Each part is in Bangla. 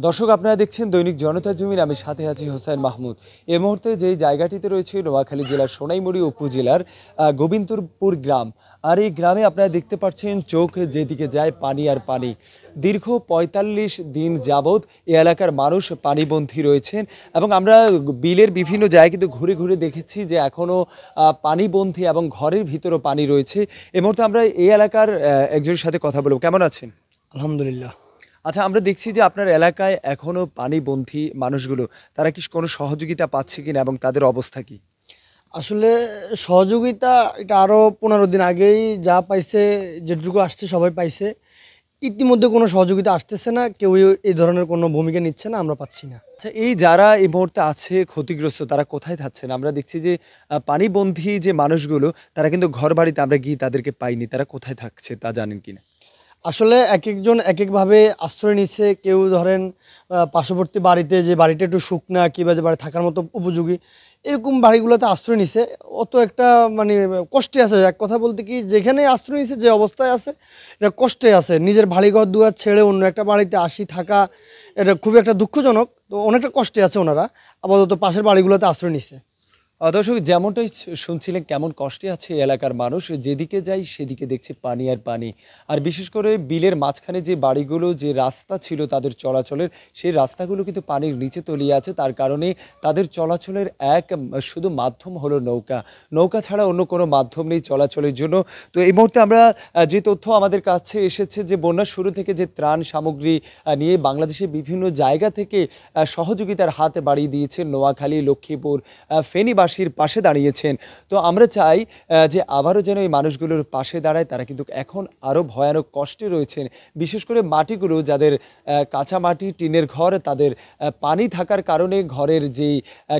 দর্শক আপনারা দেখছেন দৈনিক জনতা জমির, আমি সাথে আছি হোসেন মাহমুদ। এই মুহূর্তে যেই জায়গাটিতে রয়েছে নোয়াখালী জেলার সোনাইমুড়ি উপজেলার গোবিন্দপুর গ্রাম। আর এই গ্রামে আপনারা দেখতে পাচ্ছেন চোখ যেদিকে যায় পানি আর পানি। দীর্ঘ ৪৫ দিন যাবৎ এই এলাকার মানুষ পানিবন্ধী রয়েছেন এবং আমরা বিলের বিভিন্ন জায়গায় কিন্তু ঘুরে ঘুরে দেখেছি যে এখনও পানিবন্ধী এবং ঘরের ভিতরও পানি রয়েছে। এই মুহূর্তে আমরা এই এলাকার একজনের সাথে কথা বলবো। কেমন আছেন? আলহামদুলিল্লাহ। আচ্ছা, আমরা দেখছি যে আপনার এলাকায় এখনো পানিবন্ধী মানুষগুলো, তারা কি কোনো সহযোগিতা পাচ্ছে কিনা এবং তাদের অবস্থা কি? আসলে সহযোগিতা এটা আরও ১৫ দিন আগেই যা পাইছে, যেটুকু আসছে সবাই পাইছে। ইতিমধ্যে কোনো সহযোগিতা আসতেছে না, কেউই এই ধরনের কোনো ভূমিকা নিচ্ছে না, আমরা পাচ্ছি না। আচ্ছা, এই যারা এই মুহূর্তে আছে ক্ষতিগ্রস্ত, তারা কোথায় থাকছেন? আমরা দেখছি যে পানিবন্ধী যে মানুষগুলো, তারা কিন্তু ঘরবাড়িতে আমরা গিয়ে তাদেরকে পাইনি। তারা কোথায় থাকছে তা জানেন কিনা? আসলে একেকজন একেকভাবে আশ্রয় নিচ্ছে। কেউ ধরেন পার্শ্ববর্তী বাড়িতে, যে বাড়িটা একটু শুকনা কিংবা যে বাড়ি থাকার মতো উপযোগী, এরকম বাড়িগুলোতে আশ্রয় নিছে। অত একটা মানে কষ্টে আছে, এক কথা বলতে কি, যেখানে আশ্রয় নিছে, যে অবস্থায় আছে, এটা কষ্টে আছে। নিজের বাড়িঘর দুয়ার ছেড়ে অন্য একটা বাড়িতে থাকা, এটা খুবই একটা দুঃখজনক। তো অনেকটা কষ্টে আছে ওনারা, আপাতত পাশের বাড়িগুলোতে আশ্রয় নিছে। দর্শক যেমনটাই শুনছিলেন কেমন কষ্টে আছে এই এলাকার মানুষ। যেদিকে যাই সেদিকে দেখছি পানি আর পানি। আর বিশেষ করে বিলের মাঝখানে যে বাড়িগুলো, যে রাস্তা ছিল তাদের চলাচলের, সেই রাস্তাগুলো কিন্তু পানির নিচে তলিয়ে আছে। তার কারণে তাদের চলাচলের শুধু মাধ্যম হলো নৌকা। নৌকা ছাড়া অন্য কোনো মাধ্যম নেই চলাচলের জন্য। তো এই মুহূর্তে আমরা যে তথ্য আমাদের কাছে এসেছে, যে বন্যার শুরু থেকে যে ত্রাণ সামগ্রী নিয়ে বাংলাদেশের বিভিন্ন জায়গা থেকে সহযোগিতার হাত বাড়িয়ে দিয়েছে নোয়াখালী, লক্ষ্মীপুর, ফেনী পাশে দাঁড়িয়েছেন। তো আমরা চাই যে আবারও যেন এই মানুষগুলোর পাশে দাঁড়ায়। তারা কিন্তু এখন আরও ভয়ানক কষ্টে রয়েছেন। বিশেষ করে মাটিগুলো, যাদের কাঁচা মাটি, টিনের ঘর, তাদের পানি থাকার কারণে ঘরের যেই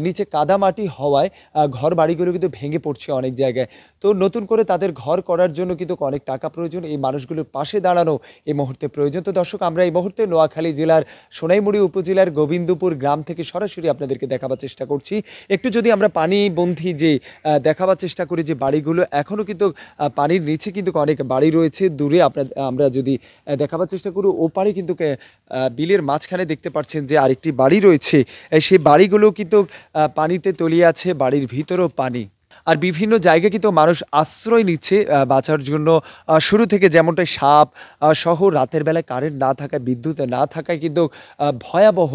নিচে কাদা মাটি হওয়ায় ঘর বাড়িগুলো কিন্তু ভেঙে পড়ছে অনেক জায়গায়। তো নতুন করে তাদের ঘর করার জন্য কিন্তু অনেক টাকা প্রয়োজন। এই মানুষগুলোর পাশে দাঁড়ানো এই মুহূর্তে প্রয়োজন। তো দর্শক, আমরা এই মুহূর্তে নোয়াখালী জেলার সোনাইমুড়ি উপজেলার গোবিন্দপুর গ্রাম থেকে সরাসরি আপনাদেরকে দেখাবার চেষ্টা করছি। একটু যদি আমরা পানিবন্ধী যে দেখাবার চেষ্টা করি, যে বাড়িগুলো এখনও কিন্তু পানির নিচে কিন্তু অনেক বাড়ি রয়েছে। দূরে আমরা যদি দেখাবার চেষ্টা করি, ওপারে কিন্তু বিলের মাঝখানে দেখতে পাচ্ছেন যে আরেকটি বাড়ি রয়েছে। সেই বাড়িগুলো কিন্তু পানিতে তলিয়ে আছে, বাড়ির ভিতরেও পানি। আর বিভিন্ন জায়গায় কিন্তু মানুষ আশ্রয় নিচ্ছে বাঁচার জন্য। শুরু থেকে যেমনটা সাপ সহ রাতের বেলায় কারেন্ট না থাকায়, বিদ্যুৎ না থাকায় কিন্তু ভয়াবহ।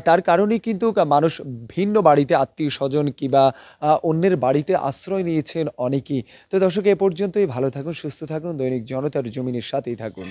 তার কারণেই কিন্তু মানুষ ভিন্ন বাড়িতে, আত্মীয় স্বজন কিংবা অন্যের বাড়িতে আশ্রয় নিয়েছেন অনেকেই। তো দর্শক, এ পর্যন্তই। ভালো থাকুন, সুস্থ থাকুন, দৈনিক জনতার জমিনের সাথেই থাকুন।